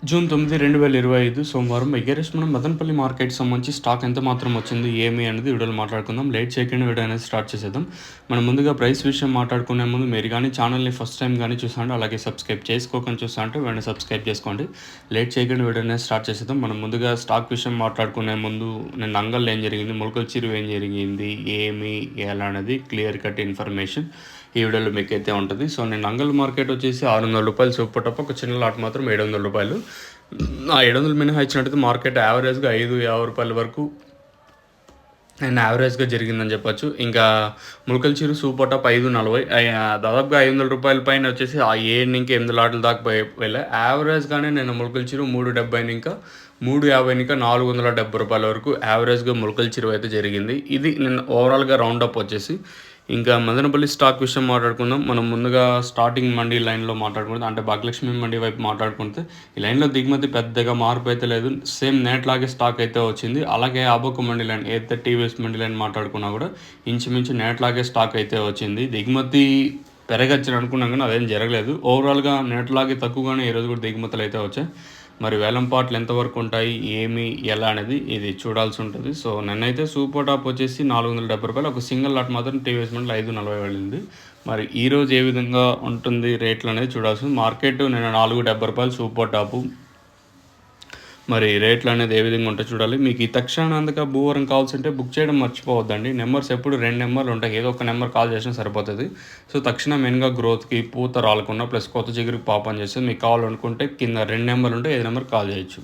June 9, 2025 సోమవారం బిగ్గరెస్ట్ మనం మదనపల్లి మార్కెట్‌కి సంబంధించి స్టాక్ ఎంత మాత్రం వచ్చింది, ఏమి అనేది వీడియోలో మాట్లాడుకుందాం. లేట్ చేయకుండా వీడియో అనేది స్టార్ట్ చేసేద్దాం. మనం ముందుగా ప్రైస్ విషయం మాట్లాడుకునే ముందు మీరు కానీ ఛానల్‌ని ఫస్ట్ టైం కానీ చూసాంటే అలాగే సబ్స్క్రైబ్ చేసుకోకుండా చూసాంటే వెంటనే సబ్స్క్రైబ్ చేసుకోండి. లేట్ చేయకుండా వీడియో అనేది స్టార్ట్ చేసేద్దాం. మనం ముందుగా స్టాక్ విషయం మాట్లాడుకునే ముందు నేను నంగల్ ఏం జరిగింది, మొలకల చిరువు ఏం జరిగింది, ఏమి ఎలా అనేది క్లియర్ కట్ ఇన్ఫర్మేషన్ ఈ వీడియోలో మీకు అయితే ఉంటుంది. సో నేను నంగల్ మార్కెట్ వచ్చేసి రూ. 600 సూపర్ టాప్, ఒక చిన్న లాట్ మాత్రం రూ. 700. ఆ 700 మినహా ఇచ్చినట్టయితే మార్కెట్ యావరేజ్గా రూ. 5 వరకు అండ్ యావరేజ్గా జరిగిందని చెప్పొచ్చు. ఇంకా ములకల చిరు సూపర్ టాప్ 540, దాదాపుగా రూ. 500 పైన వచ్చేసి ఆ 7 ఇంకా 8 లాట్ల దాకా వెళ్ళాయి. యావరేజ్గానే నేను ములకల చిరు 370 ఇంకా 350 ఇంకా రూ. 470 వరకు యావరేజ్గా ములకల చిరు అయితే జరిగింది. ఇది నేను ఓవరాల్గా రౌండప్ వచ్చేసి. ఇంకా మదనపల్లి స్టాక్ విషయం మాట్లాడుకుందాం. మనం ముందుగా స్టార్టింగ్ మండీ లైన్లో మాట్లాడుకుంటే అంటే భాగ్యలక్ష్మి మండీ వైపు మాట్లాడుకుంటే ఈ లైన్లో దిగుమతి పెద్దగా మార్పు అయితే లేదు. సేమ్ నేట్లాగే స్టాక్ అయితే వచ్చింది. అలాగే ఆబోకు మండీ లైన్ ఏదైతే టీవీఎస్ మండీ లైన్ మాట్లాడుకున్నా కూడా ఇంచుమించు నేట్లాగే స్టాక్ అయితే వచ్చింది. దిగుమతి పెరగచ్చని అనుకున్నాం కానీ అదేం జరగలేదు. ఓవరాల్గా నేట్లాగే తక్కువగానే ఈరోజు కూడా దిగుమతులు అయితే వచ్చాయి. మరి వేలం పాటలు ఎంతవరకు ఉంటాయి, ఏమి ఎలా అనేది ఇది చూడాల్సి ఉంటుంది. సో నన్నైతే సూపర్ టాప్ వచ్చేసి రూ. 470, ఒక సింగిల్ లాట్ మాత్రం టీవీఎస్ మండలి 540 వెళ్ళింది. మరి ఈరోజు ఏ విధంగా ఉంటుంది రేట్లు అనేది చూడాల్సింది. మార్కెట్ నేను రూ. 470 సూపర్ టాపు. మరి రేట్లు అనేది ఏ విధంగా ఉంటే చూడాలి. మీకు ఈ తక్షణాంతక భూవరం కాల్స్ అంటే బుక్ చేయడం మర్చిపోవద్దండి. నెంబర్స్ ఎప్పుడు 2 నెంబర్లు ఉంటాయి, ఏదో ఒక నెంబర్ కాల్ చేసినా సరిపోతుంది. సో తక్షణ మెయిన్గా గ్రోత్కి పూత రాలకుండా ప్లస్ కొత్త చిగురికి పాపం చేస్తే మీకు కావాలనుకుంటే కింద 2 నెంబర్లు ఉంటే 5 నెంబర్ కాల్ చేయొచ్చు.